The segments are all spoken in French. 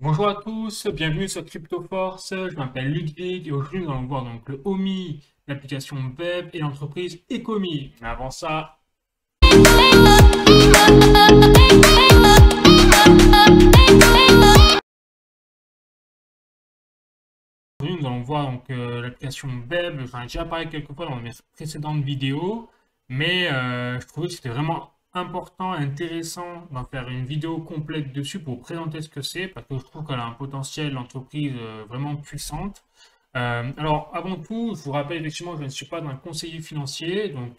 Bonjour à tous, bienvenue sur CryptoForce. Je m'appelle Ludwig et aujourd'hui nous allons voir donc le OMI, l'application web et l'entreprise Ecomi. Mais avant ça, aujourd'hui nous allons voir donc l'application web. J'en ai déjà parlé quelques fois dans mes précédentes vidéos, mais je trouvais que c'était vraiment important et intéressant d'en faire une vidéo complète dessus pour vous présenter ce que c'est parce que je trouve qu'elle a un potentiel d'entreprise vraiment puissante. Alors, avant tout, je vous rappelle effectivement que je ne suis pas un conseiller financier, donc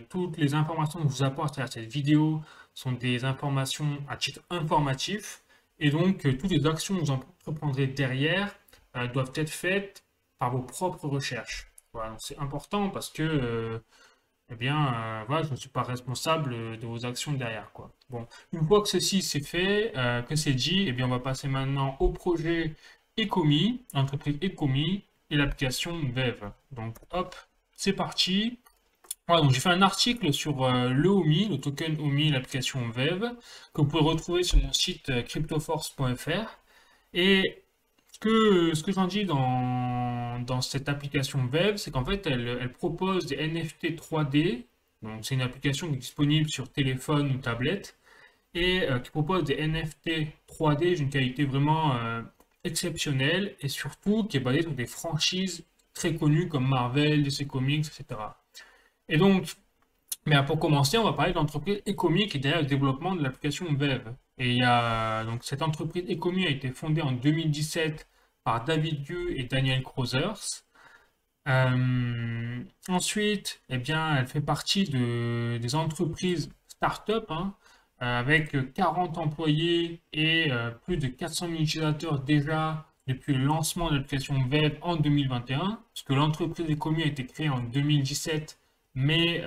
toutes les informations que je vous apporte à cette vidéo sont des informations à titre informatif, et donc toutes les actions que vous entreprendrez derrière doivent être faites par vos propres recherches. Voilà, donc c'est important parce que, voilà, je ne suis pas responsable de vos actions derrière, quoi. Bon, une fois que ceci c'est fait, que c'est dit, on va passer maintenant au projet Ecomi, l'entreprise Ecomi et l'application Vev. Donc, hop, c'est parti. Voilà, donc j'ai fait un article sur le OMI, le token OMI, l'application Vev, que vous pouvez retrouver sur mon site cryptoforce.fr. Et ce que j'en dis dans cette application Vev, c'est qu'en fait, elle propose des NFT 3D. Donc, c'est une application qui est disponible sur téléphone ou tablette et qui propose des NFT 3D d'une qualité vraiment exceptionnelle et surtout qui est basée sur des franchises très connues comme Marvel, DC Comics, etc. Et donc, mais pour commencer, on va parler de l'entreprise Ecomi qui est derrière le développement de l'application Vev. Et il y a, donc cette entreprise Ecomi a été fondée en 2017 par David Yu et Daniel Crothers. Ensuite, elle fait partie des entreprises start-up, hein, avec 40 employés et plus de 400 000 utilisateurs déjà depuis le lancement de l'application Web en 2021, parce que l'entreprise Ecomi a été créée en 2017, mais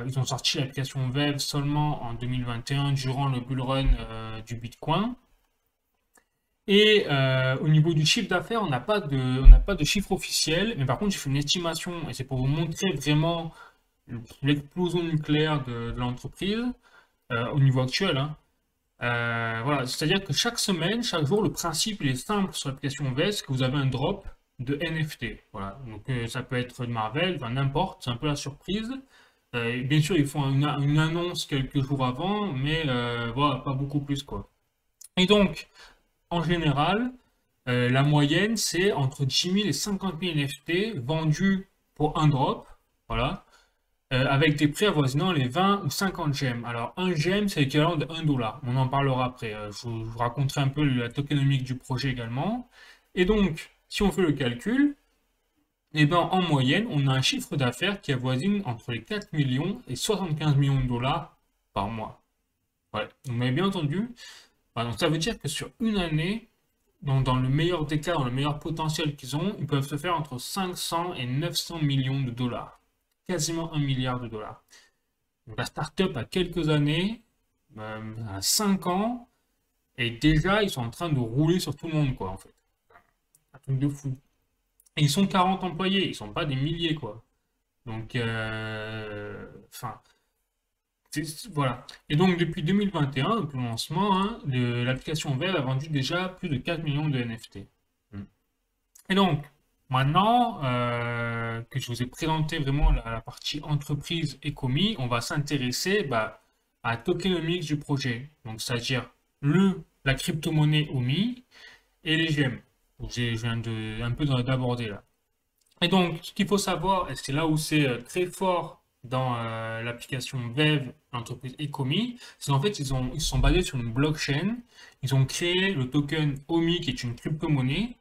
ils ont sorti l'application Web seulement en 2021 durant le bull run du Bitcoin. Et au niveau du chiffre d'affaires, on n'a pas de chiffre officiel, mais par contre, j'ai fait une estimation, et c'est pour vous montrer vraiment l'explosion nucléaire de l'entreprise au niveau actuel, hein. Voilà, c'est-à-dire que chaque semaine, chaque jour, le principe il est simple sur l'application VS, que vous avez un drop de NFT. Voilà, donc ça peut être de Marvel, enfin, n'importe, c'est un peu la surprise. Bien sûr, ils font une annonce quelques jours avant, mais voilà, pas beaucoup plus quoi. Et donc, en général, la moyenne, c'est entre 10 000 et 50 000 NFT vendus pour un drop. Voilà. Avec des prix avoisinant les 20 ou 50 gemmes. Alors, un gemme, c'est l'équivalent de 1 dollar. On en parlera après. Je vous raconterai un peu la tokenomique du projet également. Et donc, si on fait le calcul, en moyenne, on a un chiffre d'affaires qui avoisine entre les 4 millions et 75 millions de dollars par mois. Ouais, vous m'avez bien entendu. Voilà, donc, ça veut dire que sur une année, donc dans le meilleur des cas, dans le meilleur potentiel qu'ils ont, ils peuvent se faire entre 500 et 900 millions de dollars. Quasiment 1 milliard de dollars. Donc la startup a quelques années, à 5 ans, et déjà ils sont en train de rouler sur tout le monde, quoi, en fait. Un truc de fou. Et ils sont 40 employés, ils sont pas des milliers, quoi. Donc, enfin, voilà. Et donc depuis 2021, depuis le lancement, hein, l'application Web a vendu déjà plus de 4 millions de NFT. Et donc, maintenant que je vous ai présenté vraiment la partie entreprise et commis, on va s'intéresser à la tokenomics du projet. Donc, c'est-à-dire la crypto-monnaie OMI et les gemmes. Je viens un peu d'aborder là. Et donc, ce qu'il faut savoir, et c'est là où c'est très fort dans l'application Vev, l'entreprise Ecomi, c'est qu'en fait, ils sont basés sur une blockchain. Ils ont créé le token OMI, qui est une crypto-monnaie,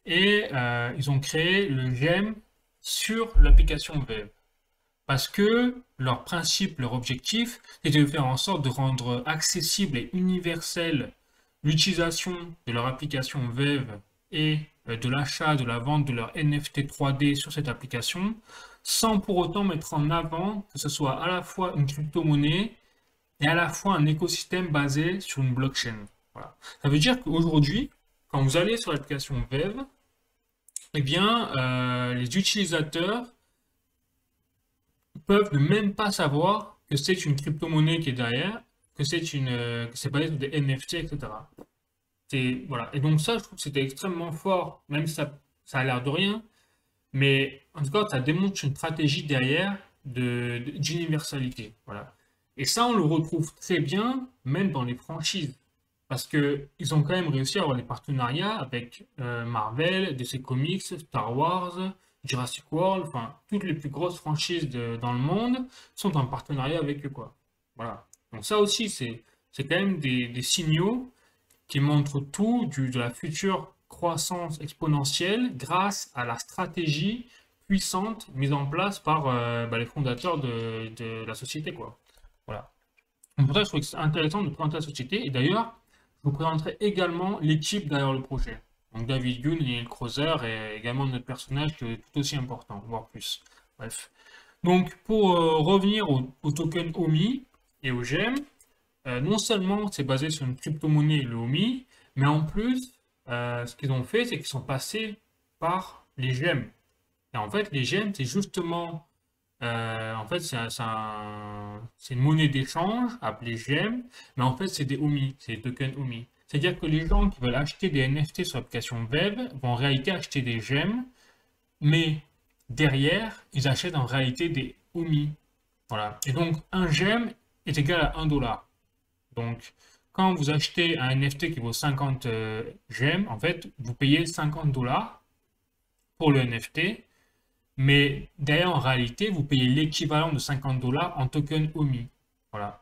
et ils ont créé le gemme sur l'application Vev. Parce que leur principe, leur objectif, c'était de faire en sorte de rendre accessible et universelle l'utilisation de leur application Vev et de l'achat, de la vente de leur NFT 3D sur cette application, sans pour autant mettre en avant que ce soit à la fois une crypto-monnaie et à la fois un écosystème basé sur une blockchain. Voilà. Ça veut dire qu'aujourd'hui, quand vous allez sur l'application Vev, les utilisateurs peuvent ne même pas savoir que c'est une crypto-monnaie qui est derrière, que c'est basé sur des NFT, etc. Voilà. Et donc ça, je trouve que c'était extrêmement fort, même si ça a l'air de rien. Mais en tout cas, ça démontre une stratégie derrière d'universalité. Voilà. Et ça, on le retrouve très bien, même dans les franchises. Parce que ils ont quand même réussi à avoir des partenariats avec Marvel, DC Comics, Star Wars, Jurassic World, enfin, toutes les plus grosses franchises dans le monde sont en partenariat avec eux, quoi. Voilà. Donc ça aussi, c'est quand même des signaux qui montre tout de la future croissance exponentielle grâce à la stratégie puissante mise en place par les fondateurs de la société, quoi. Voilà. Donc pour ça, je trouve que c'est intéressant de présenter la société. Et d'ailleurs, je vous présenterai également l'équipe derrière le projet. Donc David Yoon, Neil Creuser et également notre personnage qui est tout aussi important, voire plus. Bref. Donc pour revenir au token OMI et au GEM, non seulement c'est basé sur une crypto-monnaie, le OMI, mais en plus, ce qu'ils ont fait, c'est qu'ils sont passés par les gemmes. Et en fait, les gemmes, c'est justement, en fait, c'est une monnaie d'échange appelée gemme, mais en fait, c'est des OMI, c'est des tokens OMI. C'est-à-dire que les gens qui veulent acheter des NFT sur l'application web vont en réalité acheter des gemmes, mais derrière, ils achètent en réalité des OMI. Voilà. Et donc, un gemme est égal à 1 $. Donc, quand vous achetez un NFT qui vaut 50 gemmes, en fait, vous payez 50 $ pour le NFT, mais derrière, en réalité, vous payez l'équivalent de 50 $ en token OMI. Voilà.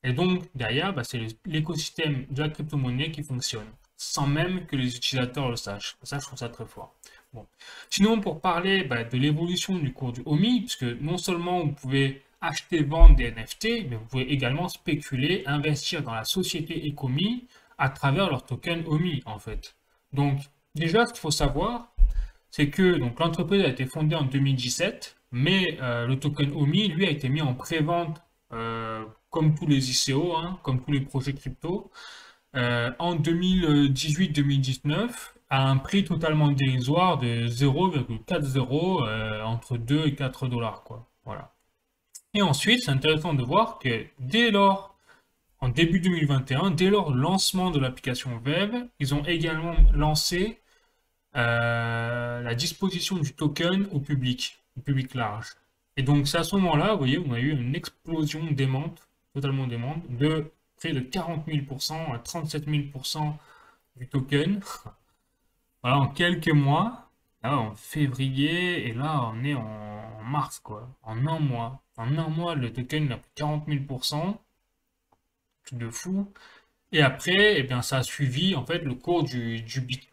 Et donc, derrière, c'est l'écosystème de la crypto-monnaie qui fonctionne, sans même que les utilisateurs le sachent. Ça, je trouve ça très fort. Bon. Sinon, pour parler de l'évolution du cours du OMI, puisque non seulement vous pouvez acheter, vendre des NFT, mais vous pouvez également spéculer, investir dans la société Ecomi à travers leur token OMI, en fait. Donc, déjà, ce qu'il faut savoir, c'est que donc l'entreprise a été fondée en 2017, mais le token OMI, lui, a été mis en pré-vente comme tous les ICO, hein, comme tous les projets crypto, en 2018-2019 à un prix totalement dérisoire de 0,40 entre 2 et 4 $, quoi. Voilà. Et ensuite, c'est intéressant de voir que dès lors, en début 2021, dès leur lancement de l'application web, ils ont également lancé la disposition du token au public large. Et donc, c'est à ce moment-là, vous voyez, on a eu une explosion d'aimante, totalement d'aimante, de près de 40 000% à 37 000% du token. Voilà, en quelques mois, là, en février, et là, on est en mars, quoi. En un mois. En un mois, le token a pris 40 000%, truc de fou. Et après, eh bien, ça a suivi, en fait, le cours du Bitcoin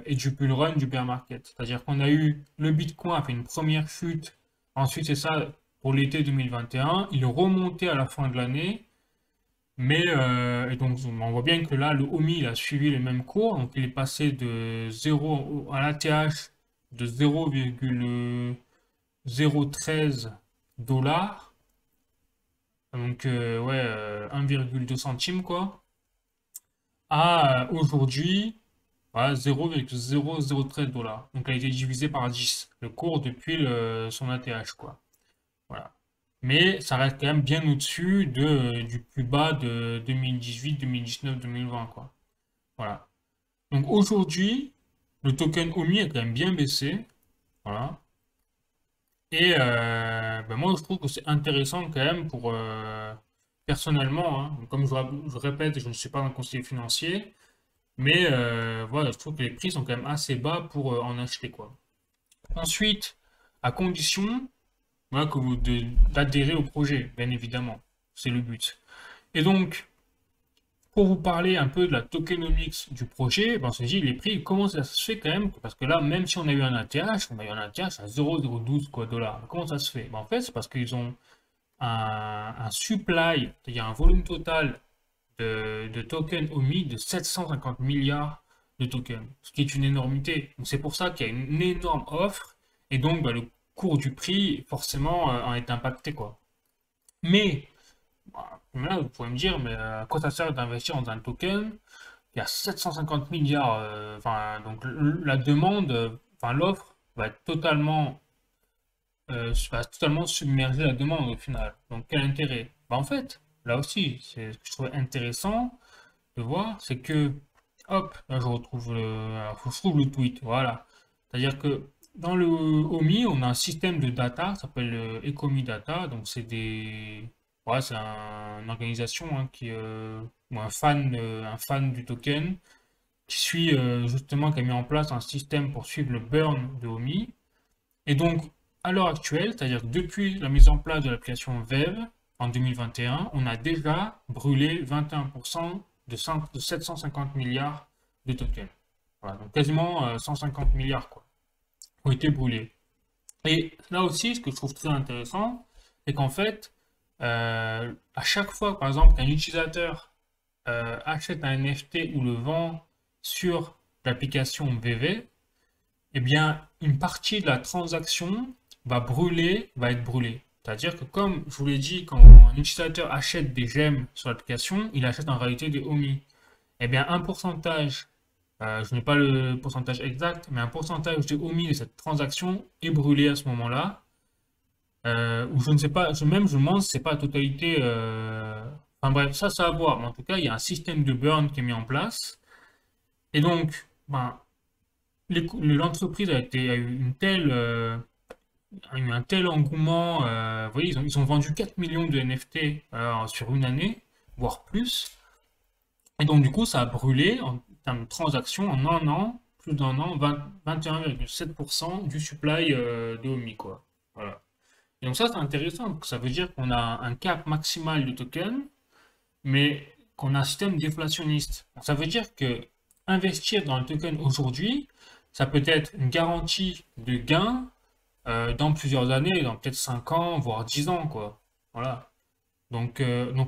et du bull run du bear market. C'est-à-dire qu'on a eu, le Bitcoin a fait une première chute, ensuite, c'est ça, pour l'été 2021, il est remonté à la fin de l'année, mais, et donc, on voit bien que là, le OMI, il a suivi le même cours. Donc, il est passé de 0 à l'ATH de 0,013 $. Donc, ouais, 1,2 centimes, quoi. À aujourd'hui, voilà, 0,0013 $. Donc, il a été divisé par 10, le cours depuis son ATH, quoi. Voilà. Mais ça reste quand même bien au-dessus du plus bas de 2018, 2019, 2020, quoi. Voilà. Donc aujourd'hui, le token OMI a quand même bien baissé. Voilà. Et moi, je trouve que c'est intéressant quand même pour, personnellement, hein, comme je répète, je ne suis pas un conseiller financier, mais voilà, je trouve que les prix sont quand même assez bas pour en acheter, quoi. Ensuite, à condition voilà, d'adhérer au projet, bien évidemment. C'est le but. Et donc, pour vous parler un peu de la tokenomics du projet, ben, on s'est dit, les prix, comment ça se fait quand même? Parce que là, même si on a eu un ATH, on a eu un ATH à 0,012 quoi, $. Comment ça se fait? Ben, en fait, c'est parce qu'ils ont un supply, c'est-à-dire un volume total de tokens OMI de 750 milliards de tokens, ce qui est une énormité. Donc c'est pour ça qu'il y a une énorme offre, et donc ben, le cours du prix, forcément, en est impacté, quoi. Mais, là, vous pouvez me dire, mais à quoi ça sert d'investir dans un token? Il y a 750 milliards, enfin, donc la demande, enfin, l'offre va totalement submerger la demande au final. Donc, quel intérêt? Bah, en fait, là aussi, c'est ce que je trouvais intéressant. de voir, c'est que, hop, là je retrouve alors, je trouve le tweet, voilà. C'est-à-dire que dans le OMI, on a un système de data, ça s'appelle Ecomi Data, donc c'est des, ouais, c'est une organisation hein, qui, ou un fan du token, qui suit justement, qui a mis en place un système pour suivre le burn de OMI. Et donc, à l'heure actuelle, c'est-à-dire que depuis la mise en place de l'application VEV en 2021, on a déjà brûlé 21% de 750 milliards de tokens. Voilà, donc quasiment 150 milliards quoi, ont été brûlés. Et là aussi, ce que je trouve très intéressant, c'est qu'en fait, à chaque fois, par exemple, qu'un utilisateur achète un NFT ou le vend sur l'application VV, eh bien, une partie de la transaction va être brûlée. C'est-à-dire que, comme je vous l'ai dit, quand un utilisateur achète des gemmes sur l'application, il achète en réalité des OMI. Eh bien, un pourcentage, je n'ai pas le pourcentage exact, mais un pourcentage de OMI de cette transaction est brûlé à ce moment-là. Ou je ne sais pas, même je me demande si c'est pas la totalité. Enfin bref, ça à voir. Mais en tout cas, il y a un système de burn qui est mis en place. Et donc, ben, l'entreprise a eu a eu un tel engouement. Vous voyez, ils ont vendu 4 millions de NFT sur une année, voire plus. Et donc, du coup, ça a brûlé en termes de transactions en un an, plus d'un an, 21,7% du supply de Omi, quoi. Voilà. Et donc, ça, c'est intéressant, parce que ça veut dire qu'on a un cap maximal de tokens, mais qu'on a un système déflationniste. Donc, ça veut dire que investir dans le token aujourd'hui, ça peut être une garantie de gain dans plusieurs années, dans peut-être 5 ans, voire 10 ans, quoi. Voilà. Donc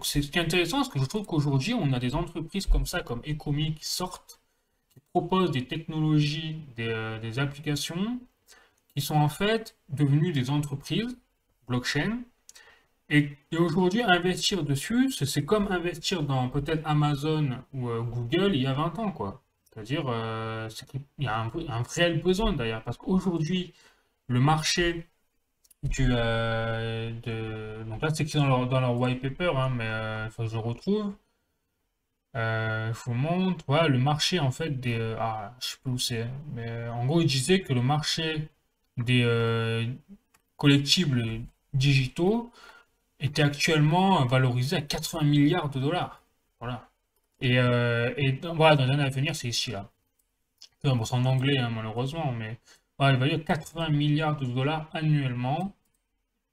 c'est ce qui est intéressant, parce que je trouve qu'aujourd'hui, on a des entreprises comme ça, comme Ecomi, qui sortent, qui proposent des technologies, des applications, qui sont en fait devenues des entreprises blockchain. Et aujourd'hui, investir dessus, c'est comme investir dans peut-être Amazon ou Google il y a 20 ans, quoi. C'est-à-dire, il y a un réel besoin d'ailleurs, parce qu'aujourd'hui, le marché donc là, c'est écrit dans leur white paper, hein, mais il faut que je le retrouve. Je vous montre. Voilà, le marché, en fait, je sais plus où c'est, mais en gros, il disait que le marché des collectibles digitaux était actuellement valorisé à 80 milliards de dollars. Voilà. Voilà, dans l'année à venir, c'est ici, là. Bon, c'est en anglais, hein, malheureusement, mais voilà, il va y avoir 80 milliards de dollars annuellement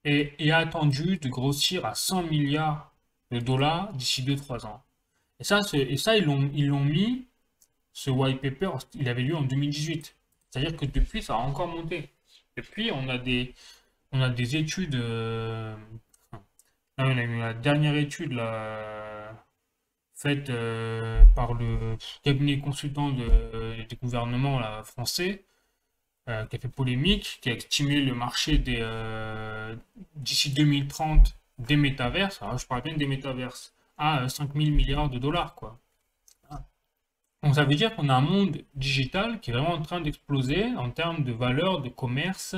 et attendu de grossir à 100 milliards de dollars d'ici 2 3 ans. Et ça ils l'ont mis, ce white paper, il avait lieu en 2018. C'est-à-dire que depuis, ça a encore monté. Depuis, on a des études. Là, on a eu la dernière étude là, faite par le cabinet consultant des gouvernements là, français, qui a fait polémique, qui a estimé le marché d'ici 2030 des métaverses, alors je parle bien des métaverses, à 5 000 milliards de dollars, quoi. Donc ça veut dire qu'on a un monde digital qui est vraiment en train d'exploser en termes de valeur, de commerce,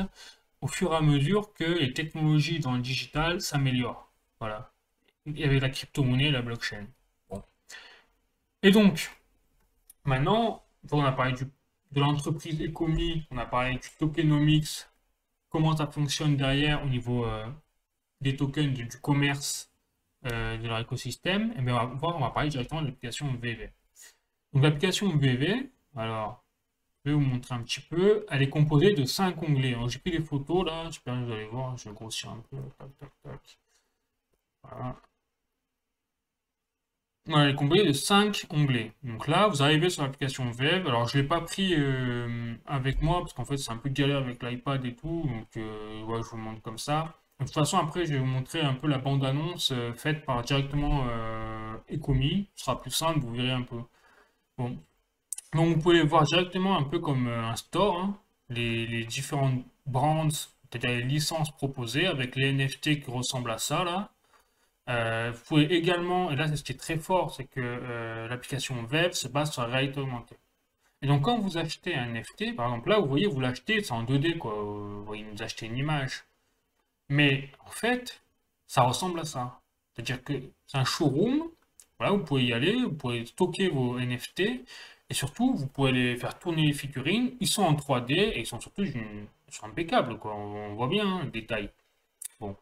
au fur et à mesure que les technologies dans le digital s'améliorent. Voilà. Et avec la crypto-monnaie et la blockchain. Bon. Et donc, maintenant, on a parlé de l'entreprise Ecomi, on a parlé du tokenomics, comment ça fonctionne derrière au niveau des tokens, du commerce de leur écosystème. Et bien on va parler directement de l'application VV. Donc l'application VV, alors je vais vous montrer un petit peu, elle est composée de 5 onglets. J'ai pris des photos là, j'espère que vous allez voir, je vais grossir un peu. Tac, tac, tac. Voilà. Voilà, elle est composée de 5 onglets. Donc là, vous arrivez sur l'application Web. Alors, je ne l'ai pas pris avec moi parce qu'en fait, c'est un peu galère avec l'iPad et tout. Donc, ouais, je vous montre comme ça. De toute façon, après, je vais vous montrer un peu la bande-annonce faite par directement Ecomi. Ce sera plus simple, vous verrez un peu. Bon. Donc, vous pouvez voir directement un peu comme un store, hein, les différentes brands, c'est-à-dire les licences proposées avec les NFT qui ressemblent à ça, là. Vous pouvez également, et là c'est ce qui est très fort, c'est que l'application web se base sur la réalité augmentée. Et donc quand vous achetez un NFT, par exemple là vous voyez vous l'achetez, c'est en 2D quoi, vous voyez nous acheter une image. Mais en fait, ça ressemble à ça. C'est-à-dire que c'est un showroom Voilà, vous pouvez y aller, vous pouvez stocker vos NFT et surtout, vous pouvez les faire tourner les figurines. Ils sont en 3D et ils sont surtout ils sont impeccables, quoi. On voit bien hein, le détail. Bon,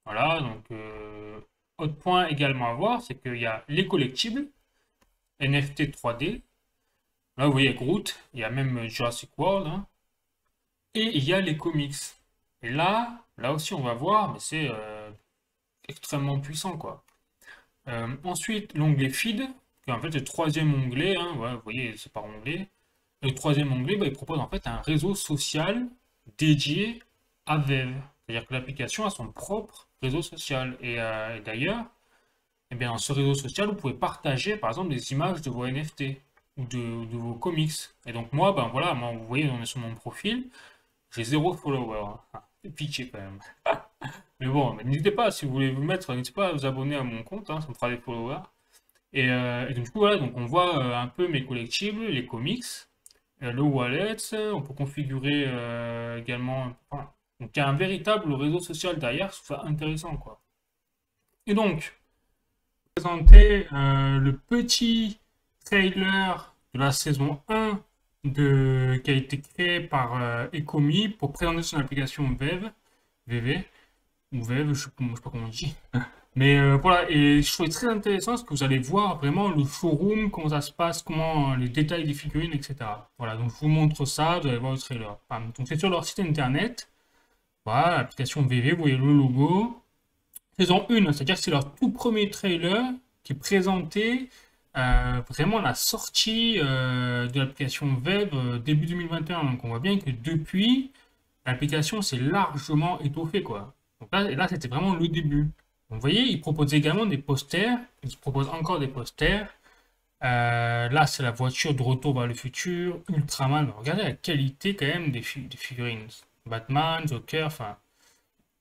voilà, donc autre point également à voir, c'est qu'il y a les collectibles, NFT 3D. Là, vous voyez Groot, il y a même Jurassic World, hein. Et il y a les comics. Et là aussi, on va voir, mais c'est extrêmement puissant, quoi. Ensuite, l'onglet Feed, qui est en fait le troisième onglet, hein, ouais, vous voyez, c'est par onglet. Le troisième onglet, bah, il propose en fait un réseau social dédié à Vev. C'est-à-dire que l'application a son propre réseau social. Et d'ailleurs, eh bien, dans ce réseau social, vous pouvez partager par exemple des images de vos NFT ou de vos comics. Et donc moi, ben voilà, moi, vous voyez, on est sur mon profil, j'ai 0 follower. Ah, c'est pitié quand même. Mais bon, n'hésitez pas, si vous voulez vous mettre, n'hésitez pas à vous abonner à mon compte, hein, ça me fera des followers. Et donc, du coup, voilà, donc on voit un peu mes collectibles, les comics, le wallet, on peut configurer également. Enfin, donc il y a un véritable réseau social derrière, je trouve ça intéressant, quoi. Et donc, présenter le petit trailer de la saison 1 qui a été créé par Ecomi pour présenter son application VV, ou Vev, je sais pas comment on dit. Mais voilà, et je trouvais très intéressant parce que vous allez voir vraiment le showroom, comment ça se passe, comment les détails des figurines, etc. Voilà, donc je vous montre ça, vous allez voir le trailer. Donc c'est sur leur site internet. Voilà, l'application VV, vous voyez le logo. Saison 1, c'est-à-dire que c'est leur tout premier trailer qui présentait vraiment la sortie de l'application Web début 2021. Donc on voit bien que depuis, l'application s'est largement étoffée, quoi. Donc là c'était vraiment le début. Donc, vous voyez, ils proposent également des posters. Ils proposent encore des posters. Là, c'est la voiture de retour vers le futur, Ultraman. Regardez la qualité quand même des figurines. Batman, Joker, enfin,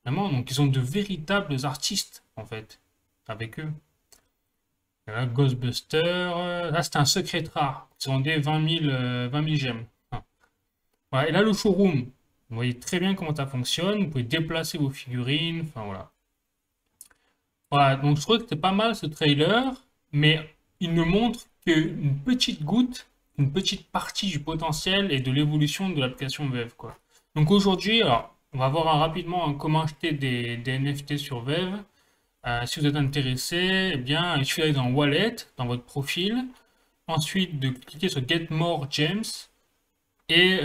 vraiment. Donc, ils ont de véritables artistes, en fait, avec eux. Là, Ghostbusters. Là, c'est un secret rare. Ils ont des 20 000 gemmes. Enfin, voilà. Et là, le showroom. Vous voyez très bien comment ça fonctionne. Vous pouvez déplacer vos figurines. Enfin, voilà. Voilà, donc je trouve que c'était pas mal ce trailer, mais il ne montre qu'une petite goutte, une petite partie du potentiel et de l'évolution de l'application Vev, quoi. Donc aujourd'hui, alors, on va voir rapidement hein, comment acheter des NFT sur Vev. Si vous êtes intéressé, eh bien, il suffit d'aller dans Wallet, dans votre profil, ensuite de cliquer sur Get More Gems, et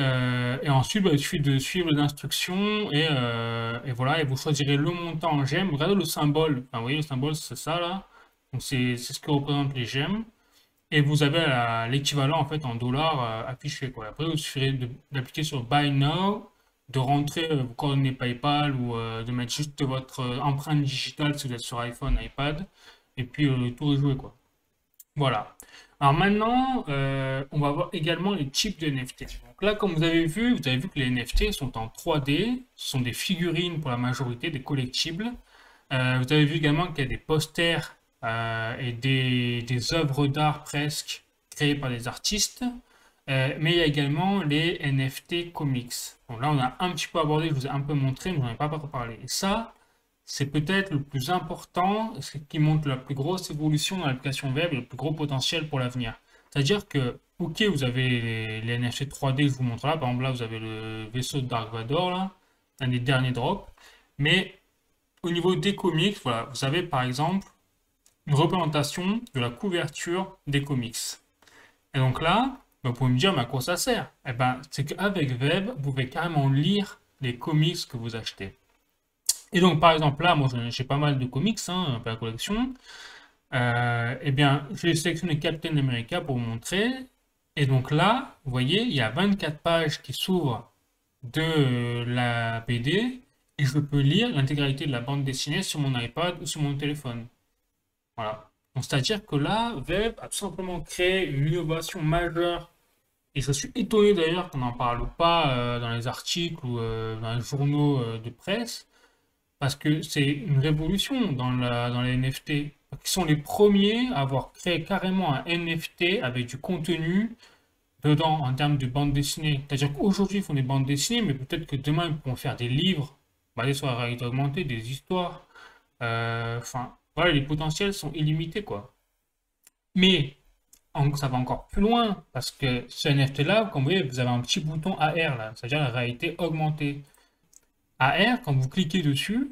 ensuite, bah, il suffit de suivre les instructions et voilà, et vous choisirez le montant en gemmes. Regardez le symbole, enfin, vous voyez le symbole, c'est ça là. Donc c'est ce que représentent les gemmes. Et vous avez l'équivalent en fait en dollars affiché, quoi. Après, il suffirait d'appliquer sur Buy Now, de rentrer vos coordonnées PayPal ou de mettre juste votre empreinte digitale si vous êtes sur iPhone, iPad. Et puis le tour est joué, quoi. Voilà. Alors maintenant, on va voir également les types de NFT. Donc là, comme vous avez vu que les NFT sont en 3D, ce sont des figurines pour la majorité, des collectibles. Vous avez vu également qu'il y a des posters et des œuvres d'art presque créées par des artistes. Mais il y a également les NFT comics. Donc là, on a un petit peu abordé, je vous ai un peu montré, mais je n'en ai pas parlé. Et ça, c'est peut-être le plus important, ce qui montre la plus grosse évolution dans l'application web et le plus gros potentiel pour l'avenir. C'est-à-dire que, ok, vous avez les NFT 3D que je vous montre là, par exemple là vous avez le vaisseau de Dark Vador, là, un des derniers drops, mais au niveau des comics, voilà, vous avez par exemple une représentation de la couverture des comics. Et donc là, vous pouvez me dire, mais à quoi ça sert? Eh ben, c'est qu'avec Web, vous pouvez carrément lire les comics que vous achetez. Et donc, par exemple, là, moi, j'ai pas mal de comics, hein, un peu la collection. Eh bien, j'ai sélectionné Captain America pour vous montrer. Et donc là, vous voyez, il y a 24 pages qui s'ouvrent de la BD et je peux lire l'intégralité de la bande dessinée sur mon iPad ou sur mon téléphone. Voilà. Donc, c'est-à-dire que là, Web a tout simplement créé une innovation majeure. Et je suis étonné d'ailleurs qu'on n'en parle pas dans les articles ou dans les journaux de presse. Parce que c'est une révolution dans les NFT. Ils sont les premiers à avoir créé carrément un NFT avec du contenu dedans en termes de bande dessinée. C'est-à-dire qu'aujourd'hui ils font des bandes dessinées, mais peut-être que demain ils pourront faire des livres basés sur la réalité augmentée, des histoires. Enfin, voilà, les potentiels sont illimités, quoi. Mais ça va encore plus loin, parce que ce NFT-là, comme vous voyez, vous avez un petit bouton AR, là, c'est-à-dire la réalité augmentée. AR, quand vous cliquez dessus,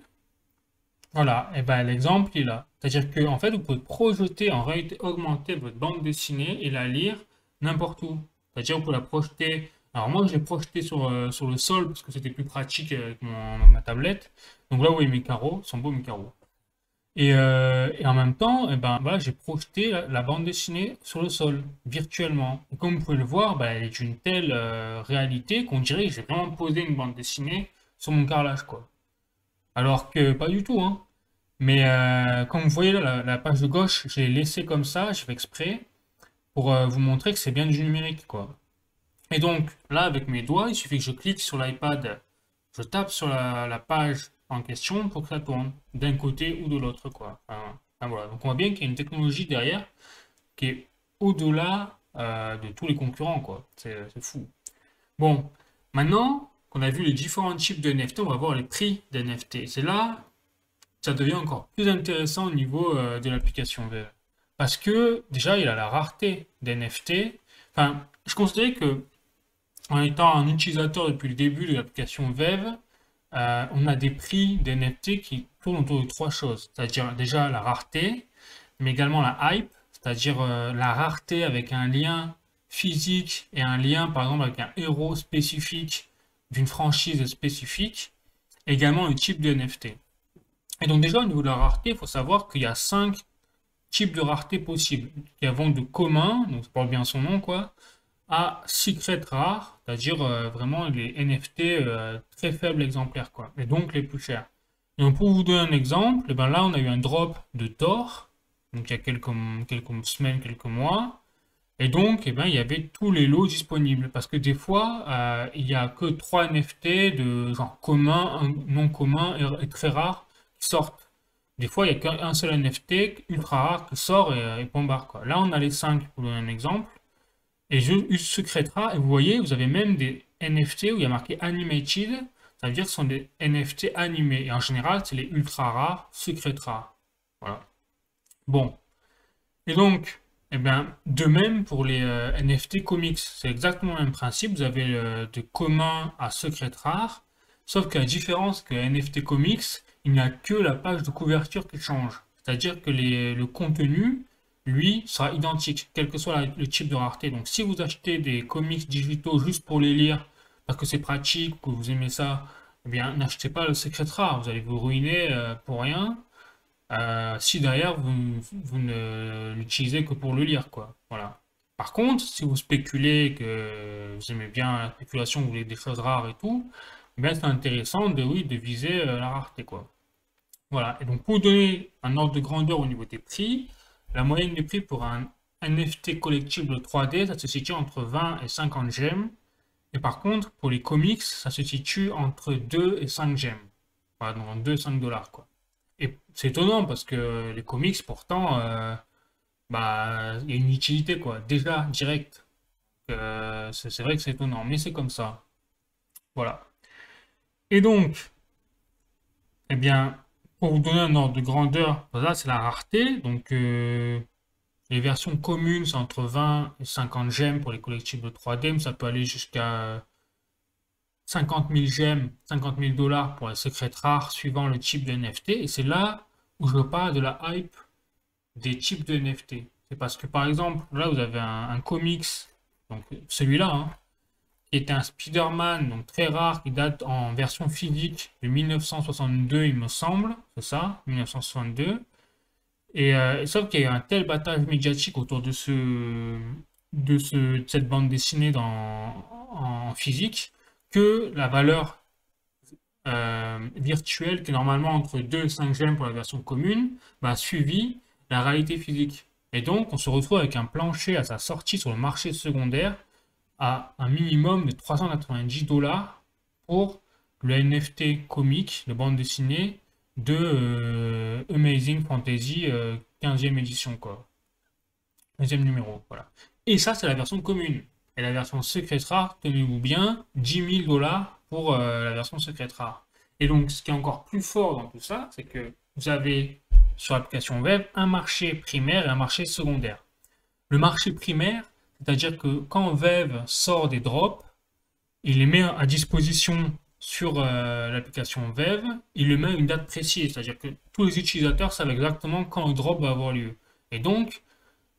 voilà, et ben l'exemple il est là. C'est-à-dire que en fait, vous pouvez projeter en réalité augmentée votre bande dessinée et la lire n'importe où. C'est-à-dire vous pouvez la projeter. Alors moi, je l'ai projeté sur le sol parce que c'était plus pratique avec ma tablette. Donc là, vous voyez mes carreaux, ils sont beaux mes carreaux. Et en même temps, eh ben, voilà, j'ai projeté la bande dessinée sur le sol, virtuellement. Et comme vous pouvez le voir, bah, elle est d'une telle réalité qu'on dirait que j'ai vraiment posé une bande dessinée sur mon carrelage, quoi. Alors que pas du tout, hein. Mais comme vous voyez là, la page de gauche, je l'ai laissée comme ça, je fais exprès, pour vous montrer que c'est bien du numérique, quoi. Et donc, là, avec mes doigts, il suffit que je clique sur l'iPad, je tape sur la page en question pour que ça tourne, d'un côté ou de l'autre, quoi. Enfin, voilà. Donc, on voit bien qu'il y a une technologie derrière qui est au-delà de tous les concurrents, quoi. C'est fou. Bon, maintenant qu'on a vu les différents types de NFT, on va voir les prix des NFT. C'est là ça devient encore plus intéressant au niveau de l'application Web. Parce que déjà, il a la rareté des NFT. Enfin, je considère que en étant un utilisateur depuis le début de l'application Web, on a des prix des NFT qui tournent autour de trois choses. C'est-à-dire déjà la rareté, mais également la hype, c'est-à-dire la rareté avec un lien physique et un lien par exemple avec un héros spécifique d'une franchise spécifique, également le type de NFT. Et donc déjà au niveau de la rareté, il faut savoir qu'il y a 5 types de rareté possibles, qui vont de commun, donc ça parle bien son nom quoi, à secret rare, c'est-à-dire vraiment les NFT très faibles exemplaires quoi, et donc les plus chers. Et donc, pour vous donner un exemple, ben là on a eu un drop de Thor, donc il y a quelques semaines, quelques mois, et donc eh ben, il y avait tous les lots disponibles, parce que des fois il n'y a que 3 NFT de genre commun, non commun et très rare qui sortent. Des fois, il n'y a qu'un seul NFT ultra rare qui sort et point barre, quoi. Là, on a les 5 pour donner un exemple. Et je secret rare, et vous voyez, vous avez même des NFT où il y a marqué animated, ça veut dire que ce sont des NFT animés. Et en général, c'est les ultra rares, secret rares. Voilà. Bon. Et donc, eh bien, de même pour les NFT comics, c'est exactement le même principe. Vous avez de commun à secret rare, sauf que la différence que NFT comics, il n'y a que la page de couverture qui change. C'est-à-dire que le contenu, lui, sera identique, quel que soit le type de rareté. Donc si vous achetez des comics digitaux juste pour les lire, parce que c'est pratique, que vous aimez ça, eh bien, n'achetez pas le secret rare. Vous allez vous ruiner pour rien. Si derrière vous ne l'utilisez que pour le lire, quoi. Voilà. Par contre, si vous spéculez que vous aimez bien la spéculation, vous voulez des choses rares et tout, eh bien c'est intéressant de, oui, de viser la rareté, quoi. Voilà. Et donc pour vous donner un ordre de grandeur au niveau des prix, la moyenne des prix pour un NFT collectible 3D, ça se situe entre 20 et 50 gemmes. Et par contre, pour les comics, ça se situe entre 2 et 5 gemmes. Voilà, donc 2 et 5 dollars, quoi. Et c'est étonnant parce que les comics, pourtant, bah, il y a une utilité, quoi. Déjà, direct. C'est vrai que c'est étonnant, mais c'est comme ça. Voilà. Et donc, eh bien, pour vous donner un ordre de grandeur, là, c'est la rareté. Donc, les versions communes, c'est entre 20 et 50 gemmes pour les collectibles 3D, mais ça peut aller jusqu'à 50 000 gemmes, 50 000 dollars pour les secrets rares suivant le type de NFT. Et c'est là où je parle de la hype des types de NFT. C'est parce que par exemple, là vous avez un comics, donc celui-là, hein, qui est un Spider-Man, donc très rare, qui date en version physique de 1962, il me semble, c'est ça, 1962. Et sauf qu'il y a eu un tel battage médiatique autour de cette bande dessinée en physique que la valeur virtuelle, qui est normalement entre 2 et 5 gemmes pour la version commune, bah, a suivi la réalité physique. Et donc, on se retrouve avec un plancher à sa sortie sur le marché secondaire à un minimum de 390 dollars pour le NFT comique, de bande dessinée de Amazing Fantasy 15e édition, quoi. 15e numéro, voilà. Et ça, c'est la version commune. Et la version secret rare, tenez-vous bien, 10 000 dollars pour la version secret rare. Et donc, ce qui est encore plus fort dans tout ça, c'est que vous avez sur l'application web un marché primaire et un marché secondaire. Le marché primaire, c'est-à-dire que quand Web sort des drops, il les met à disposition sur l'application Web, il le met à une date précise, c'est-à-dire que tous les utilisateurs savent exactement quand le drop va avoir lieu. Et donc,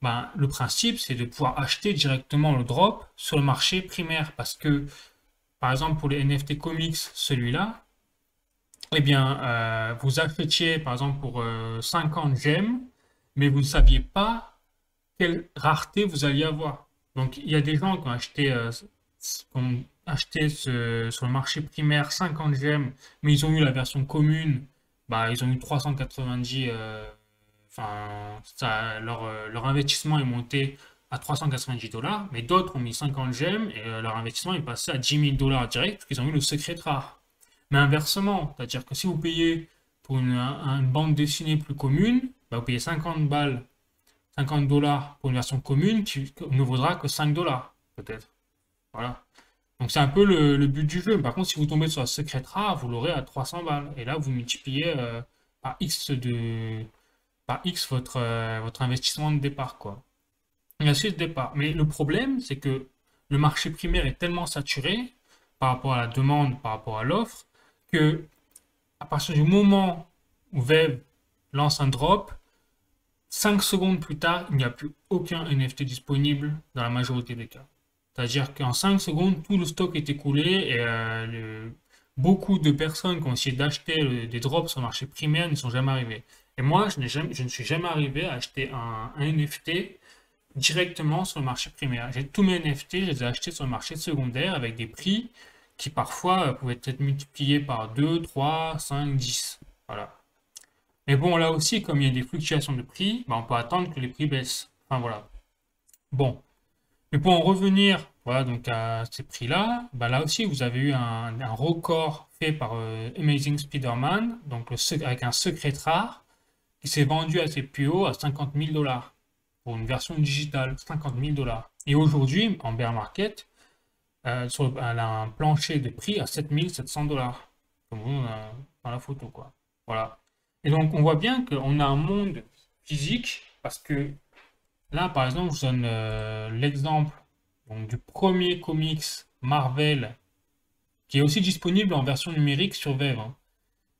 ben, le principe, c'est de pouvoir acheter directement le drop sur le marché primaire, parce que, par exemple, pour les NFT Comics, celui-là, eh bien, vous achetiez, par exemple, pour 50 gemmes, mais vous ne saviez pas quelle rareté vous alliez avoir. Donc, il y a des gens qui ont acheté sur le marché primaire 50 gemmes, mais ils ont eu la version commune, bah, ils ont eu 390, enfin, leur investissement est monté à 390 $, mais d'autres ont mis 50 gemmes et leur investissement est passé à 10 000 $ direct, parce qu'ils ont eu le secret rare. Mais inversement, c'est-à-dire que si vous payez pour une bande dessinée plus commune, bah, vous payez 50 balles 50 $ pour une version commune qui ne vaudra que 5 $, peut-être. Voilà. Donc c'est un peu le but du jeu. Par contre, si vous tombez sur la secret rare, vous l'aurez à 300 balles. Et là, vous multipliez par X votre investissement de départ, quoi. Et ainsi de départ. Mais le problème, c'est que le marché primaire est tellement saturé par rapport à la demande, par rapport à l'offre, que à partir du moment où Web lance un drop, 5 secondes plus tard, il n'y a plus aucun NFT disponible dans la majorité des cas. C'est-à-dire qu'en 5 secondes, tout le stock est écoulé et beaucoup de personnes qui ont essayé d'acheter des drops sur le marché primaire n'y sont jamais arrivées. Et moi, je ne suis jamais arrivé à acheter un NFT directement sur le marché primaire. Tous mes NFT, je les ai achetés sur le marché secondaire avec des prix qui parfois pouvaient être multipliés par 2, 3, 5, 10. Voilà. Mais bon, là aussi, comme il y a des fluctuations de prix, bah, on peut attendre que les prix baissent. Enfin voilà. Bon. Mais pour en revenir voilà, donc à ces prix-là, bah, là aussi, vous avez eu un record fait par Amazing Spider-Man, donc avec un secret rare, qui s'est vendu à ses plus hauts à 50 000 $ pour une version digitale, 50 000 $. Et aujourd'hui, en bear market, elle a un plancher de prix à 7 700 $, comme vous dans la photo, quoi. Voilà. Et donc, on voit bien qu'on a un monde physique, parce que là, par exemple, je donne l'exemple du premier comics Marvel, qui est aussi disponible en version numérique sur Web, hein,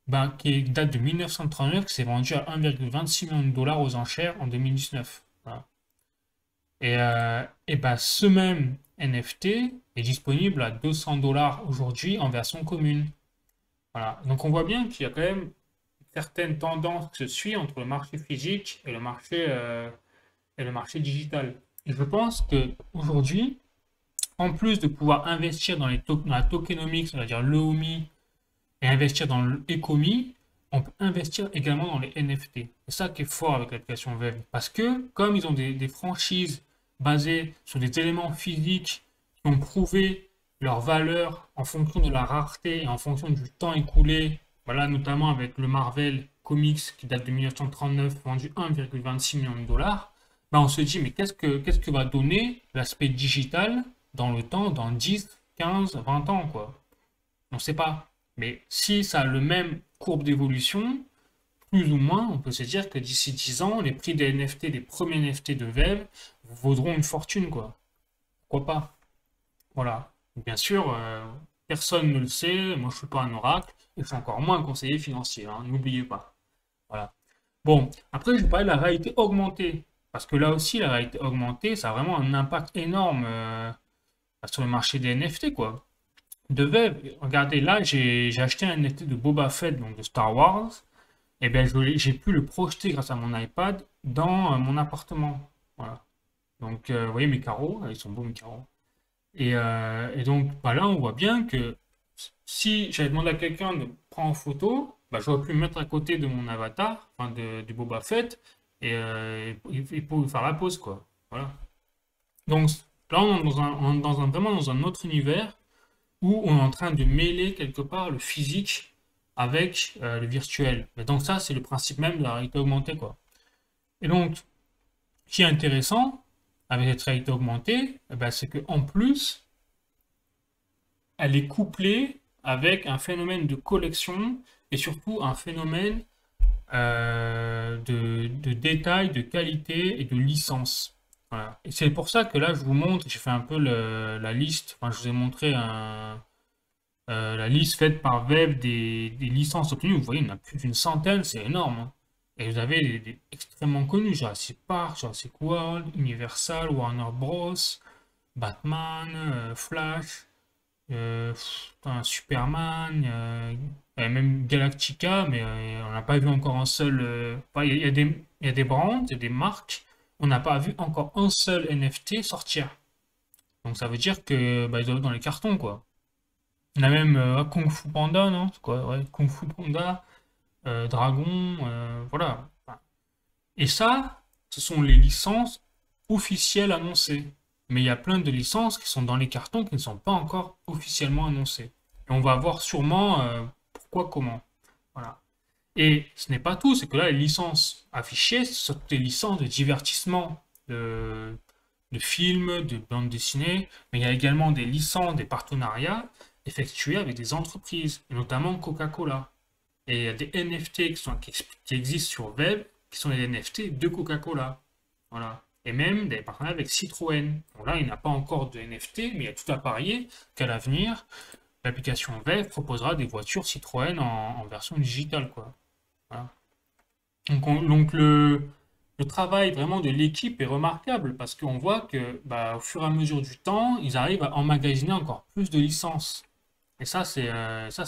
ben, qui date de 1939, qui s'est vendu à 1,26 million de $ aux enchères en 2019. Voilà. Et ben, ce même NFT est disponible à 200 $ aujourd'hui en version commune. Voilà. Donc on voit bien qu'il y a quand même certaines tendances qui se suivent entre le marché physique et le marché digital. Et je pense qu'aujourd'hui, en plus de pouvoir investir dans la tokenomics, c'est-à-dire l'EOMI, et investir dans l'ECOMI, on peut investir également dans les NFT. C'est ça qui est fort avec l'application Web. Parce que, comme ils ont des franchises basées sur des éléments physiques qui ont prouvé leur valeur en fonction de la rareté et en fonction du temps écoulé, voilà, notamment avec le Marvel Comics qui date de 1939, vendu 1,26 million de $, ben on se dit, mais qu'est-ce que va donner l'aspect digital dans le temps, dans 10, 15, 20 ans, quoi? On ne sait pas. Mais si ça a le même courbe d'évolution, plus ou moins, on peut se dire que d'ici 10 ans, les prix des NFT, des premiers NFT de Web, vaudront une fortune, quoi. Pourquoi pas? Voilà. Bien sûr, personne ne le sait, moi je ne suis pas un oracle, et je suis encore moins un conseiller financier, hein, n'oubliez pas. Voilà. Bon, après je vais parler de la réalité augmentée, parce que là aussi, la réalité augmentée, ça a vraiment un impact énorme sur le marché des NFT, quoi. Regardez, là, j'ai acheté un NFT de Boba Fett, donc de Star Wars, et bien j'ai pu le projeter grâce à mon iPad dans mon appartement. Voilà. Donc, vous voyez mes carreaux, ils sont beaux mes carreaux. Et donc, bah, là, on voit bien que si j'avais demandé à quelqu'un de prendre en photo, bah, j'aurais pu me mettre à côté de mon avatar, enfin du Boba Fett, et pour faire la pause, quoi. Voilà. Donc, là, on est vraiment dans un autre univers où on est en train de mêler quelque part le physique avec le virtuel. Et donc ça, c'est le principe même de la réalité augmentée, quoi. Et donc, ce qui est intéressant avec cette réalité augmentée, c'est qu'en plus, elle est couplée avec un phénomène de collection et surtout un phénomène de détails, de qualité et de licence. Voilà. Et c'est pour ça que là, je vous montre, j'ai fait un peu la liste, enfin, je vous ai montré la liste faite par Web des licences obtenues. Vous voyez, il y en a plus d'une centaine, c'est énorme, hein. Et vous avez des extrêmement connus, Jurassic Park, Jurassic World, Universal, Warner Bros, Batman, Flash, Superman, il y a même Galactica, mais on n'a pas vu encore un seul. Enfin, il y a des brands, il y a des marques, on n'a pas vu encore un seul NFT sortir. Donc ça veut dire que bah, ils doivent être dans les cartons, quoi. On a même Kung Fu Panda, non? C'est quoi? Ouais, Kung Fu Panda, Dragon, voilà. Enfin, et ça, ce sont les licences officielles annoncées. Mais il y a plein de licences qui sont dans les cartons qui ne sont pas encore officiellement annoncées. Et on va voir sûrement pourquoi, comment. Voilà. Et ce n'est pas tout, c'est que là, les licences affichées, ce sont des licences de divertissement, de films, de bandes dessinées, mais il y a également des licences, des partenariats effectués avec des entreprises, et notamment Coca-Cola. Et il y a des NFT qui existent sur web, qui sont des NFT de Coca-Cola. Voilà. Et même des partenariats avec Citroën. Bon, là, il n'y a pas encore de NFT, mais il y a tout à parier qu'à l'avenir, l'application web proposera des voitures Citroën en version digitale, quoi. Voilà. Donc le travail vraiment de l'équipe est remarquable parce qu'on voit que bah, au fur et à mesure du temps, ils arrivent à emmagasiner encore plus de licences. Et ça, c'est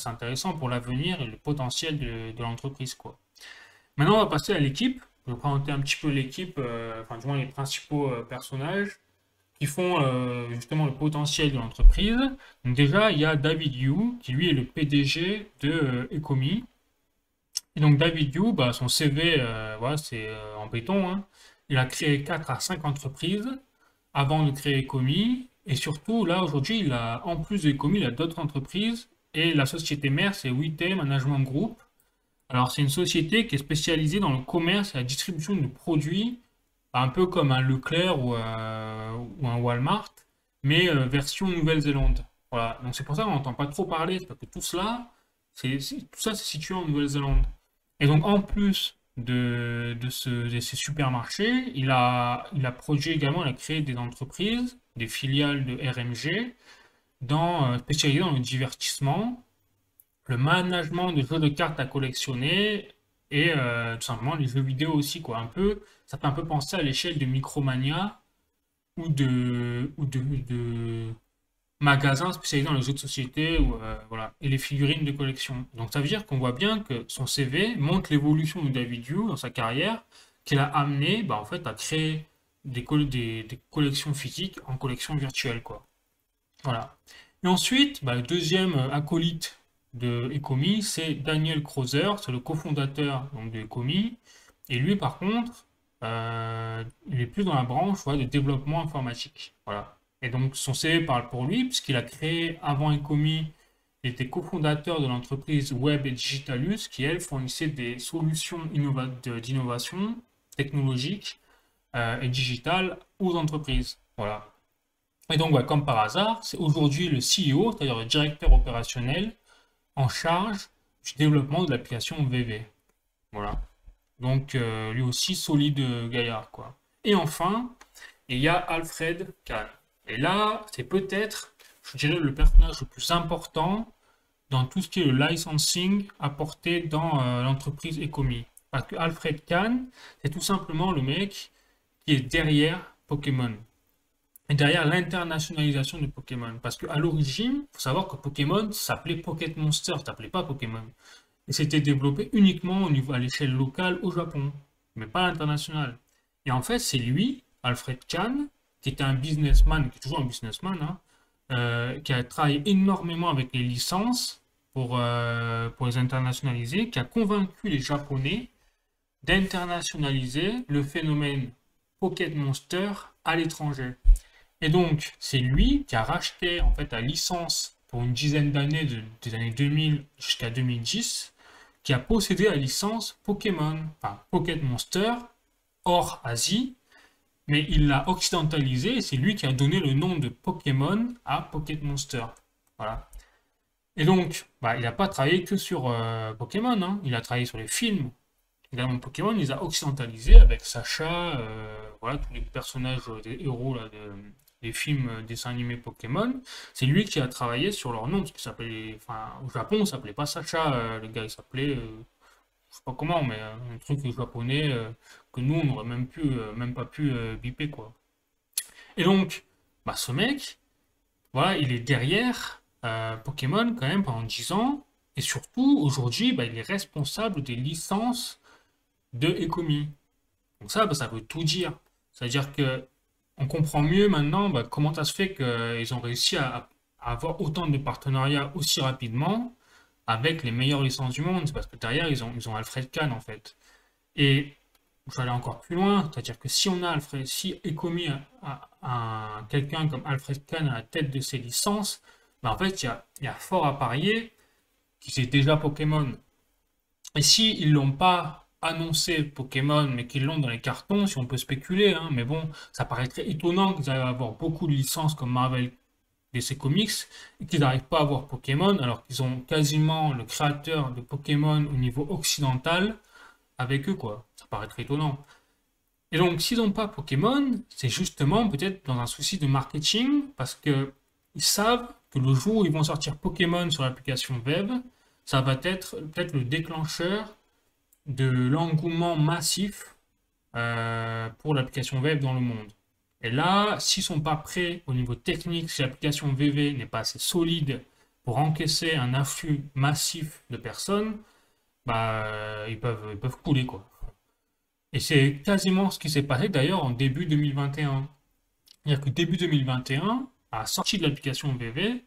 intéressant pour l'avenir et le potentiel de l'entreprise, quoi. Maintenant, on va passer à l'équipe. Je vais vous présenter un petit peu l'équipe, enfin du moins les principaux personnages qui font justement le potentiel de l'entreprise. Donc déjà, il y a David Yu, qui lui est le PDG de Ecomi. Et donc David Yu, bah, son CV, voilà, c'est en béton, hein. Il a créé 4 à 5 entreprises avant de créer Ecomi. Et surtout, là, aujourd'hui, en plus de Ecomi, il a d'autres entreprises. Et la société mère, c'est Wite Management Group. Alors, c'est une société qui est spécialisée dans le commerce et la distribution de produits, un peu comme un Leclerc ou un Walmart, mais version Nouvelle-Zélande. Voilà. Donc, c'est pour ça qu'on n'entend pas trop parler, parce que tout cela, tout ça, c'est situé en Nouvelle-Zélande. Et donc, en plus de ces supermarchés, il a produit également, il a créé des entreprises, des filiales de RMG, spécialisées dans le divertissement, le management de jeux de cartes à collectionner et tout simplement les jeux vidéo aussi, quoi. Un peu, ça fait un peu penser à l'échelle de Micromania ou de magasins spécialisés dans les jeux de société voilà, et les figurines de collection. Donc ça veut dire qu'on voit bien que son CV montre l'évolution de David Yu dans sa carrière, qu'il a amené bah, en fait, à créer des collections physiques en collections virtuelles, quoi. Voilà. Et ensuite, bah, le deuxième acolyte de Ecomi, c'est Daniel Krauser, c'est le cofondateur donc, de Ecomi. Et lui, par contre, il est plus dans la branche ouais, de développement informatique. Voilà. Et donc, son CV parle pour lui, puisqu'il a créé, avant Ecomi, il était cofondateur de l'entreprise Web et Digitalus, qui, elle, fournissait des solutions d'innovation technologique et digitale aux entreprises. Voilà. Et donc, ouais, comme par hasard, c'est aujourd'hui le CEO, c'est-à-dire le directeur opérationnel, en charge du développement de l'application VV. Voilà. Donc, lui aussi, solide gaillard, quoi. Et enfin, il y a Alfred Kahn. Et là, c'est peut-être, je dirais, le personnage le plus important dans tout ce qui est le licensing apporté dans l'entreprise Ecomi. Parce que Alfred Kahn, c'est tout simplement le mec qui est derrière Pokémon et derrière l'internationalisation de Pokémon. Parce qu'à l'origine, il faut savoir que Pokémon s'appelait Pocket Monster, ça s'appelait pas Pokémon. Et c'était développé uniquement au niveau, à l'échelle locale au Japon, mais pas à l'international. Et en fait, c'est lui, Alfred Kahn, qui était un businessman, qui est toujours un businessman, hein, qui a travaillé énormément avec les licences pour les internationaliser, qui a convaincu les Japonais d'internationaliser le phénomène Pocket Monster à l'étranger. Et donc, c'est lui qui a racheté en fait la licence pour une dizaine d'années, des années 2000 jusqu'à 2010, qui a possédé la licence Pokémon, enfin Pocket Monster, hors Asie, mais il l'a occidentalisé et c'est lui qui a donné le nom de Pokémon à Pocket Monster. Voilà. Et donc, bah, il n'a pas travaillé que sur Pokémon, hein. Il a travaillé sur les films. également Pokémon, il les a occidentalisés avec Sacha, voilà, tous les personnages, des héros là, des films, dessins animés Pokémon. C'est lui qui a travaillé sur leur nom, parce qu'il s'appelait, enfin, au Japon, il s'appelait pas Sacha, le gars, il s'appelait, je sais pas comment, mais un truc japonais que nous, on n'aurait même pas pu biper, quoi. Et donc, bah, ce mec, voilà, il est derrière Pokémon quand même pendant 10 ans. Et surtout, aujourd'hui, bah, il est responsable des licences de Ecomi. Donc ça, bah, ça veut tout dire. C'est-à-dire que on comprend mieux maintenant bah, comment ça se fait qu'ils ont réussi à avoir autant de partenariats aussi rapidement avec les meilleures licences du monde. C'est parce que derrière, ils ont Alfred Kahn en fait. Et je vais aller encore plus loin, c'est-à-dire que si on a Alfred, si Ecomi a quelqu'un comme Alfred Kahn à la tête de ses licences, bah, en fait, il y a fort à parier qu'il c'est déjà Pokémon. Et si ils l'ont pas annoncé Pokémon, mais qu'ils l'ont dans les cartons, si on peut spéculer, hein, mais bon, ça paraîtrait étonnant qu'ils aillent avoir beaucoup de licences comme Marvel, DC Comics, et qu'ils n'arrivent pas à avoir Pokémon, alors qu'ils ont quasiment le créateur de Pokémon au niveau occidental avec eux, quoi. Ça paraîtrait étonnant. Et donc, s'ils n'ont pas Pokémon, c'est justement peut-être dans un souci de marketing, parce que ils savent que le jour où ils vont sortir Pokémon sur l'application web, ça va être peut-être le déclencheur de l'engouement massif pour l'application web dans le monde. Et là, s'ils sont pas prêts au niveau technique, si l'application VV n'est pas assez solide pour encaisser un afflux massif de personnes, bah, ils peuvent couler, quoi. Et c'est quasiment ce qui s'est passé d'ailleurs en début 2021. C'est-à-dire que début 2021, à la sortie de l'application VV,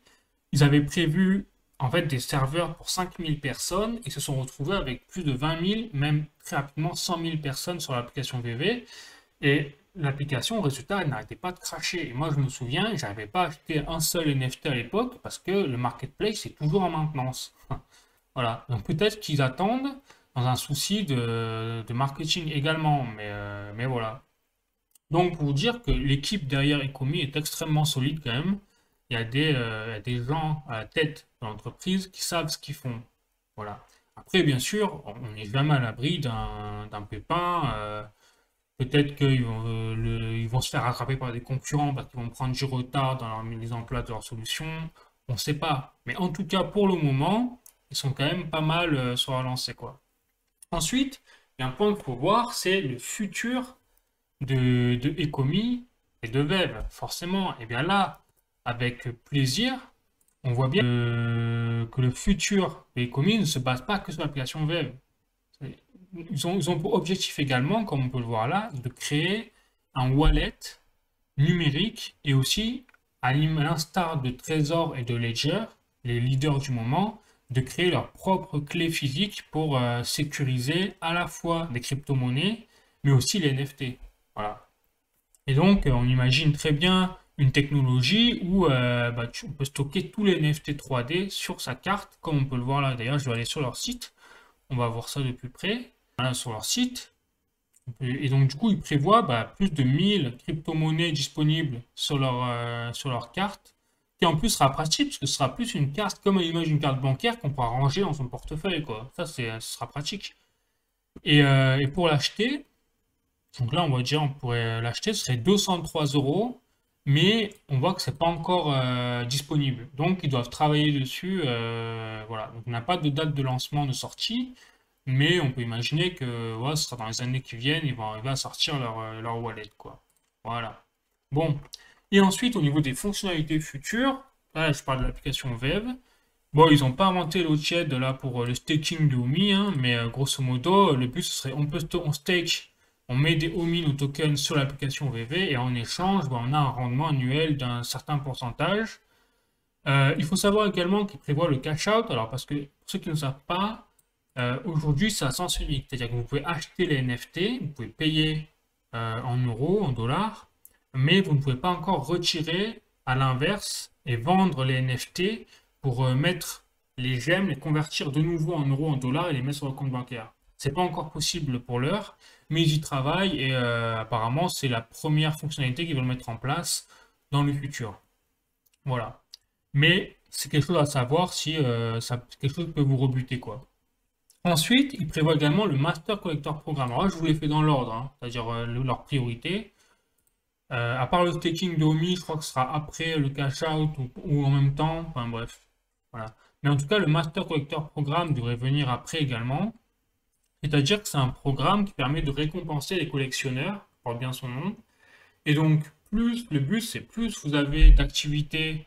ils avaient prévu en fait des serveurs pour 5000 personnes et se sont retrouvés avec plus de 20 000, même très rapidement 100 000 personnes sur l'application VV. Et l'application, au résultat, elle n'arrêtait pas de cracher. Et moi, je me souviens, je n'avais pas acheté un seul NFT à l'époque parce que le marketplace est toujours en maintenance. Voilà. Donc peut-être qu'ils attendent dans un souci de marketing également, mais voilà. Donc, pour vous dire que l'équipe derrière Ecomi est extrêmement solide quand même. Il y a des gens à la tête de l'entreprise qui savent ce qu'ils font. Voilà. Après, bien sûr, on n'est jamais à l'abri d'un pépin. Peut-être qu'ils vont se faire rattraper par des concurrents parce qu'ils vont prendre du retard dans la mise en place de leur solution. On ne sait pas. Mais en tout cas, pour le moment, ils sont quand même pas mal sur la lancée, quoi. Ensuite, il y a un point qu'il faut voir, c'est le futur de Ecomi et de Web, forcément. Et bien là, avec plaisir, on voit bien que le futur de Ecomi ne se base pas que sur l'application Web. Ils ont pour objectif également, comme on peut le voir là, de créer un wallet numérique et aussi, à l'instar de Trezor et de Ledger, les leaders du moment, de créer leur propre clé physique pour sécuriser à la fois les crypto-monnaies, mais aussi les NFT. Voilà. Et donc, on imagine très bien une technologie où bah, on peut stocker tous les NFT 3D sur sa carte, comme on peut le voir là. D'ailleurs, je vais aller sur leur site. On va voir ça de plus près. Voilà, sur leur site. Et donc, du coup, ils prévoient bah, plus de 1000 crypto-monnaies disponibles sur leur carte, qui en plus sera pratique, parce que ce sera plus une carte comme à l'image d'une carte bancaire qu'on pourra ranger dans son portefeuille, quoi. Ça, ce sera pratique. Et pour l'acheter, donc là, on va dire, on pourrait l'acheter, ce serait 203 euros, mais on voit que c'est pas encore disponible. Donc, ils doivent travailler dessus. Voilà. Donc, on n'a pas de date de lancement de sortie, mais on peut imaginer que ouais, ce sera dans les années qui viennent, ils vont arriver à sortir leur wallet, quoi. Voilà. Bon. Et ensuite, au niveau des fonctionnalités futures, là, je parle de l'application Web. Bon, ils n'ont pas inventé l'autre là pour le staking de OMI, hein, mais grosso modo, le but ce serait on stake, on met des OMI, nos tokens sur l'application VV et en échange, bah, on a un rendement annuel d'un certain pourcentage. Il faut savoir également qu'ils prévoient le cash out. Alors, parce que pour ceux qui ne savent pas, aujourd'hui c'est à sens unique, c'est-à-dire que vous pouvez acheter les NFT, vous pouvez payer en euros, en dollars, mais vous ne pouvez pas encore retirer à l'inverse et vendre les NFT pour mettre les gemmes, les convertir de nouveau en euros, en dollars et les mettre sur le compte bancaire. C'est pas encore possible pour l'heure, mais ils y travaillent et apparemment c'est la première fonctionnalité qu'ils veulent mettre en place dans le futur. Voilà. Mais c'est quelque chose à savoir si quelque chose peut vous rebuter, quoi. Ensuite, il prévoit également le Master Collector Programme. Alors là, je vous l'ai fait dans l'ordre, hein, c'est-à-dire leur priorité. À part le staking de Omi, je crois que ce sera après le cash out ou en même temps. Enfin bref, voilà. Mais en tout cas, le Master Collector Programme devrait venir après également. C'est-à-dire que c'est un programme qui permet de récompenser les collectionneurs, porte bien son nom. Et donc, plus le but, c'est plus vous avez d'activités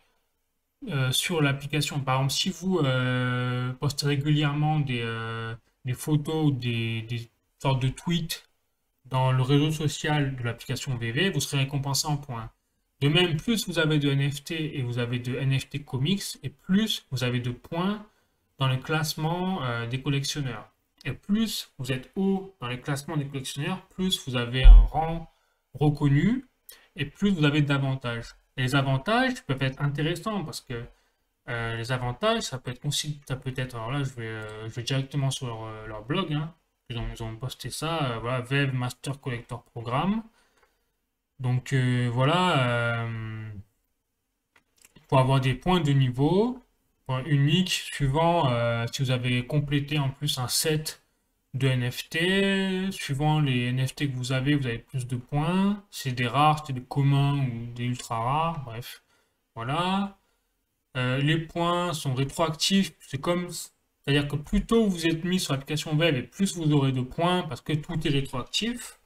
sur l'application. Par exemple, si vous postez régulièrement des photos ou des sortes de tweets dans le réseau social de l'application VV, vous serez récompensé en points. De même, plus vous avez de NFT et vous avez de NFT comics, et plus vous avez de points dans le classement des collectionneurs. Et plus vous êtes haut dans les classements des collectionneurs, plus vous avez un rang reconnu et plus vous avez d'avantages. Et les avantages peuvent être intéressants parce que les avantages, ça peut être, alors là je vais directement sur leur blog, hein. Ils ont posté ça, voilà, Vev Master Collector Programme. Donc voilà, pour avoir des points de niveau, points uniques, suivant si vous avez complété en plus un set de NFT, suivant les NFT que vous avez plus de points. C'est des rares, c'est des communs ou des ultra rares, bref. Voilà. Les points sont rétroactifs, c'est-à-dire que plus tôt vous êtes mis sur l'application web et plus vous aurez de points parce que tout est rétroactif.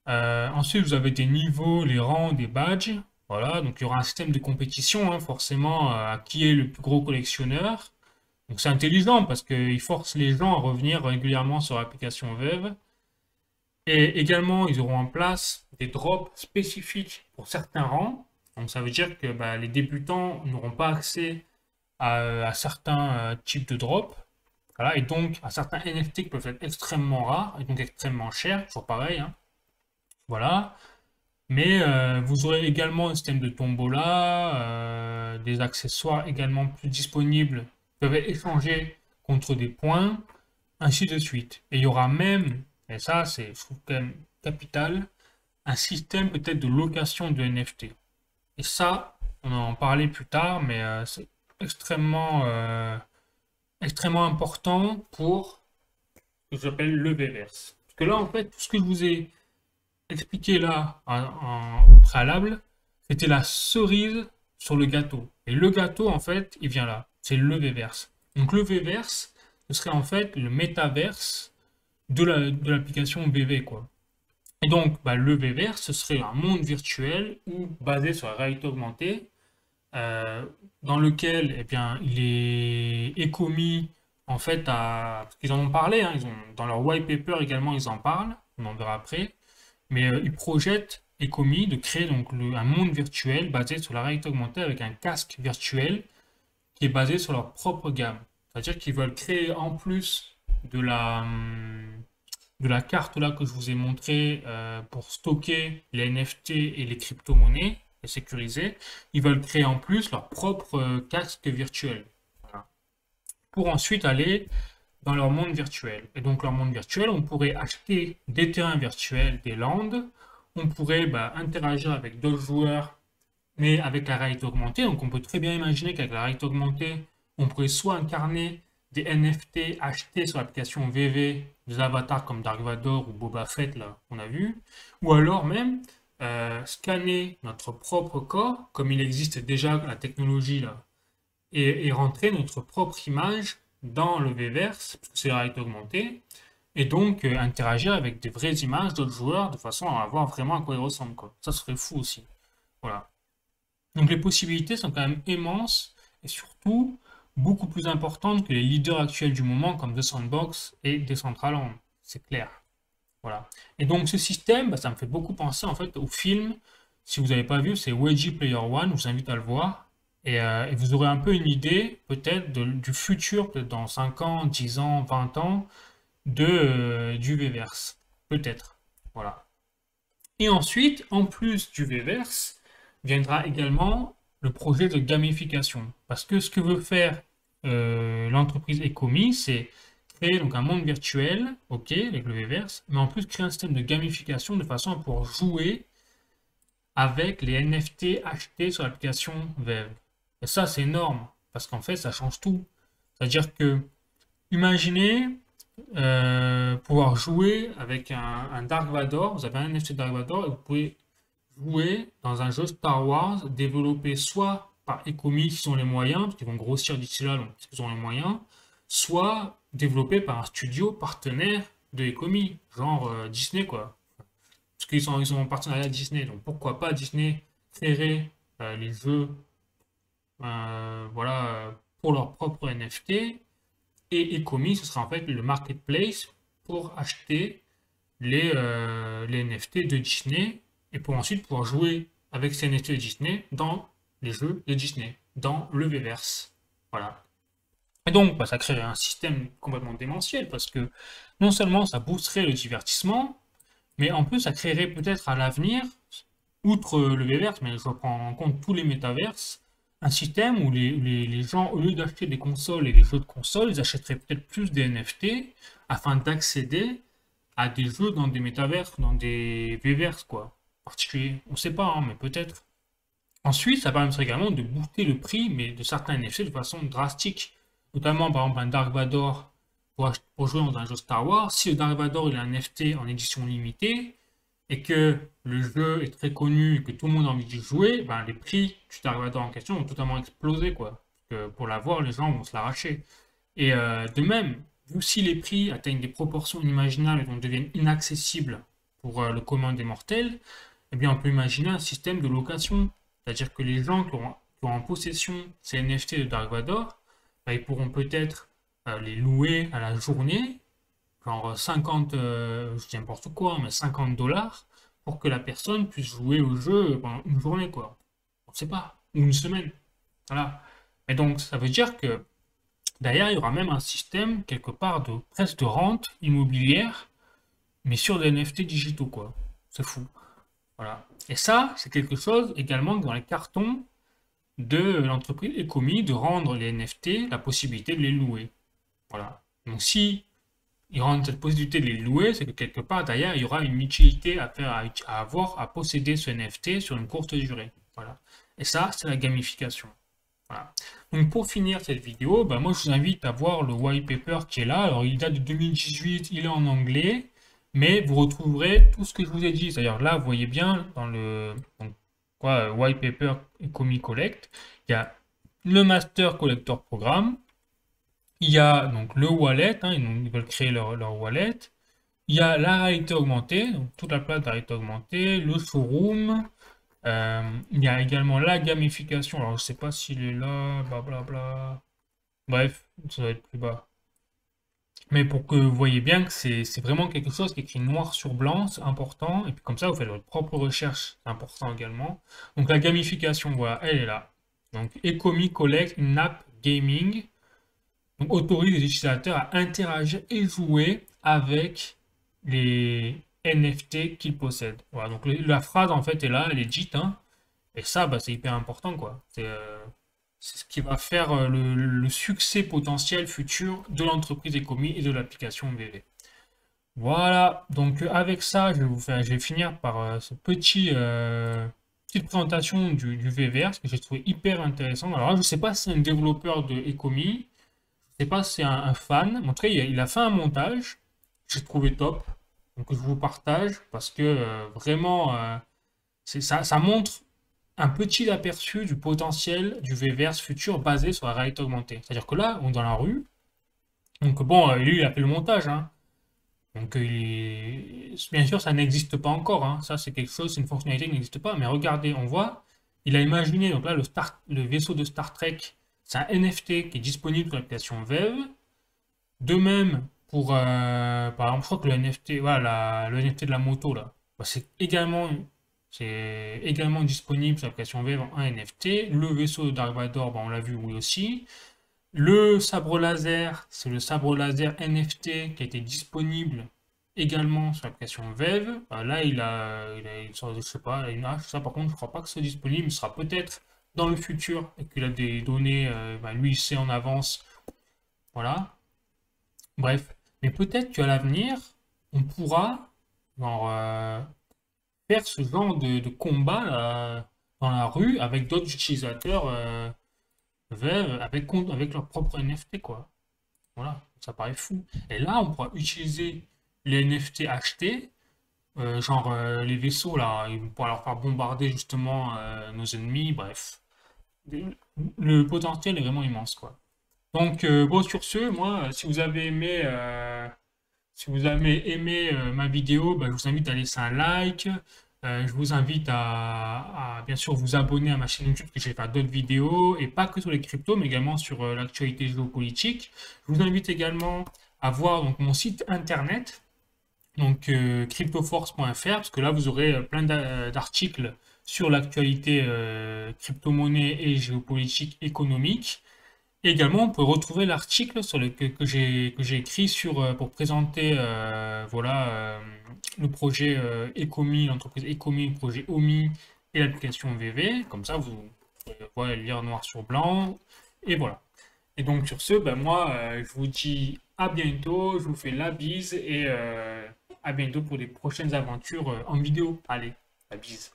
Ensuite, vous avez des niveaux, les rangs, des badges. Voilà, donc il y aura un système de compétition, hein, forcément, à qui est le plus gros collectionneur. Donc c'est intelligent parce qu'il force les gens à revenir régulièrement sur l'application web. Et également, ils auront en place des drops spécifiques pour certains rangs. Donc ça veut dire que bah, les débutants n'auront pas accès à certains types de drops. Voilà, et donc à certains NFT qui peuvent être extrêmement rares et donc extrêmement chers, toujours pareil, hein. Voilà. Mais vous aurez également un système de tombola, des accessoires également plus disponibles qui peuvent être échangés contre des points, ainsi de suite. Et il y aura même, et ça c'est je trouve quand même capital, un système peut-être de location de NFT. Et ça, on en parlait plus tard, mais c'est extrêmement important pour ce que j'appelle le V-verse. Parce que là, en fait, tout ce que je vous ai expliqué là au préalable, c'était la cerise sur le gâteau. Et le gâteau, en fait, il vient là. C'est le V-verse. Donc le V-verse, ce serait en fait le métaverse de l'application VV, quoi. Et donc, bah, le V-verse, ce serait un monde virtuel ou basé sur la réalité augmentée, euh, dans lequel eh bien, il est commis en fait parce qu'ils en ont parlé, hein, dans leur white paper également ils en parlent, on en verra après, mais ils projettent Ecomi de créer donc un monde virtuel basé sur la réalité augmentée avec un casque virtuel qui est basé sur leur propre gamme. C'est-à-dire qu'ils veulent créer en plus de la carte là que je vous ai montré pour stocker les NFT et les crypto-monnaies et sécuriser, ils veulent créer en plus leur propre casque virtuel. Voilà. Pour ensuite aller dans leur monde virtuel. Et donc leur monde virtuel, on pourrait acheter des terrains virtuels, des landes, on pourrait bah, interagir avec d'autres joueurs, mais avec la réalité augmentée. Donc on peut très bien imaginer qu'avec la réalité augmentée, on pourrait soit incarner des NFT achetés sur l'application VV, des avatars comme Dark Vador ou Boba Fett, là, on a vu, ou alors même scanner notre propre corps, comme il existe déjà la technologie là, et rentrer notre propre image dans le V-verse, parce que c'est la réalité augmentée, et donc interagir avec des vraies images d'autres joueurs de façon à voir vraiment à quoi ils ressemblent, quoi. Ça serait fou aussi. Voilà. Donc les possibilités sont quand même immenses et surtout beaucoup plus importantes que les leaders actuels du moment comme The Sandbox et Decentraland. C'est clair. Voilà. Et donc ce système, bah, ça me fait beaucoup penser en fait au film. Si vous n'avez pas vu, c'est Wedgie Player One. Je vous invite à le voir. Et vous aurez un peu une idée peut-être du futur, peut-être dans 5 ans, 10 ans, 20 ans, du V-verse. Peut-être. Voilà. Et ensuite, en plus du V-verse, viendra également le projet de gamification. Parce que ce que veut faire l'entreprise Ecomi, c'est créer donc un monde virtuel, ok, avec le V-verse, mais en plus créer un système de gamification de façon à pouvoir jouer avec les NFT achetés sur l'application Vev. Et ça, c'est énorme, parce qu'en fait, ça change tout. C'est-à-dire que, imaginez, pouvoir jouer avec un Dark Vador. Vous avez un NFT Dark Vador et vous pouvez jouer dans un jeu Star Wars développé soit par Ecomi qui ont les moyens, parce qu'ils vont grossir d'ici là, donc ils ont les moyens, soit développé par un studio partenaire de Ecomi, genre Disney quoi. Parce ils sont en partenariat Disney, donc pourquoi pas Disney créerait les jeux voilà, pour leur propre NFT et Ecomi, ce sera en fait le marketplace pour acheter les NFT de Disney et pour ensuite pouvoir jouer avec ces NFT de Disney dans les jeux de Disney, dans le Vverse. Voilà. Et donc, bah, ça créerait un système complètement démentiel parce que non seulement ça boosterait le divertissement, mais en plus ça créerait peut-être à l'avenir, outre le Vverse, mais je prends en compte tous les métaverses, un système où les gens, au lieu d'acheter des consoles et des jeux de consoles, ils achèteraient peut-être plus des NFT afin d'accéder à des jeux dans des métaverses, dans des Vverse, quoi, particuliers. On sait pas, hein, mais peut-être. Ensuite, ça permettrait également de booster le prix, mais de certains NFT de façon drastique. Notamment, par exemple, un Dark Vador pour jouer dans un jeu Star Wars. Si le Dark Vador il a un NFT en édition limitée, et que le jeu est très connu et que tout le monde a envie d'y jouer, ben, les prix du Dark Vador en question vont totalement exploser, quoi. Parce que pour l'avoir, les gens vont se l'arracher. Et de même, vu si les prix atteignent des proportions inimaginables et donc deviennent inaccessibles pour le commun des mortels, eh bien on peut imaginer un système de location. C'est-à-dire que les gens qui ont en possession ces NFT de Dark Vador, ben, ils pourront peut-être les louer à la journée, genre 50, je dis n'importe quoi, mais 50 dollars, pour que la personne puisse jouer au jeu pendant une journée, quoi. On ne sait pas, ou une semaine. Voilà. Et donc ça veut dire que derrière, il y aura même un système, quelque part, de presque de rente immobilière, mais sur des NFT digitaux, quoi. C'est fou. Voilà. Et ça, c'est quelque chose également dans les cartons de l'entreprise Ecomi, de rendre les NFT la possibilité de les louer. Voilà. Donc si ils rendent cette possibilité de les louer, c'est que quelque part, derrière, il y aura une utilité à faire, à avoir, à posséder ce NFT sur une courte durée. Voilà. Et ça, c'est la gamification. Voilà. Donc pour finir cette vidéo, bah moi je vous invite à voir le white paper qui est là. Alors il date de 2018, il est en anglais, mais vous retrouverez tout ce que je vous ai dit. C'est-à-dire là, vous voyez bien dans le donc, quoi, white paper Ecomi Collect, il y a le Master Collector Programme, il y a donc le wallet, hein, ils veulent créer leur wallet, il y a la réalité augmentée, donc toute la place de la réalité augmentée, le showroom, il y a également la gamification. Alors, je sais pas s'il est là, blablabla. Bref, ça va être plus bas. Mais pour que vous voyez bien que c'est vraiment quelque chose qui est écrit noir sur blanc, c'est important. Et puis comme ça, vous faites votre propre recherche, c'est important également. Donc la gamification, voilà, elle est là. Donc Ecomi Collect une app gaming. Donc autorise les utilisateurs à interagir et jouer avec les NFT qu'ils possèdent. Voilà, donc la phrase en fait est là, elle est dite, hein. Et ça, bah, c'est hyper important, quoi. C'est ce qui va faire le succès potentiel futur de l'entreprise Ecomi et de l'application VV. Voilà, donc avec ça, je vais finir par ce petite présentation du VVR, que j'ai trouvé hyper intéressant. Alors là, je ne sais pas si c'est un développeur de Ecomi, je ne sais pas si c'est un fan. En tout cas, il a fait un montage, j'ai trouvé top. Donc je vous partage parce que vraiment, ça montre un petit aperçu du potentiel du Vverse futur basé sur la réalité augmentée. C'est-à-dire que là, on est dans la rue. Donc bon, lui, il a fait le montage, hein. Donc bien sûr, ça n'existe pas encore, hein. Ça, c'est quelque chose, c'est une fonctionnalité qui n'existe pas. Mais regardez, on voit, il a imaginé, donc là, le vaisseau de Star Trek, c'est un NFT qui est disponible sur l'application VEV. De même, par exemple, je crois que le NFT, voilà, le NFT de la moto, là, bah, c'est également disponible sur l'application Web en NFT. Le vaisseau de Dark Vador, bah, on l'a vu, oui aussi. Le sabre laser, c'est le sabre laser NFT qui a été disponible également sur l'application VEV. Bah, là, une sorte de, je sais pas, une hache. Ça, par contre, je crois pas que ce soit disponible. Ce sera peut-être dans le futur et qu'il a des données, bah, lui, il sait en avance. Voilà. Bref. Mais peut-être qu'à l'avenir, on pourra genre, faire ce genre de combat dans la rue avec d'autres utilisateurs avec leur propre NFT, quoi. Voilà, ça paraît fou. Et là, on pourra utiliser les NFT achetés, genre les vaisseaux, là, on pourra leur faire bombarder justement nos ennemis, bref. Le potentiel est vraiment immense, quoi. Donc, bon, sur ce, moi, si vous avez aimé ma vidéo, bah, je vous invite à laisser un like. Je vous invite bien sûr vous abonner à ma chaîne YouTube, parce que j'ai fait d'autres vidéos, et pas que sur les cryptos, mais également sur l'actualité géopolitique. Je vous invite également à voir donc, mon site internet, donc cryptoforce.fr, parce que là vous aurez plein d'articles sur l'actualité crypto-monnaie et géopolitique économique. Et également, on peut retrouver l'article que j'ai écrit pour présenter voilà, le projet Ecomi, l'entreprise Ecomi, le projet OMI et l'application VV. Comme ça, vous pouvez lire noir sur blanc. Et voilà. Et donc sur ce, ben moi, je vous dis à bientôt, je vous fais la bise et à bientôt pour des prochaines aventures en vidéo. Allez, la bise.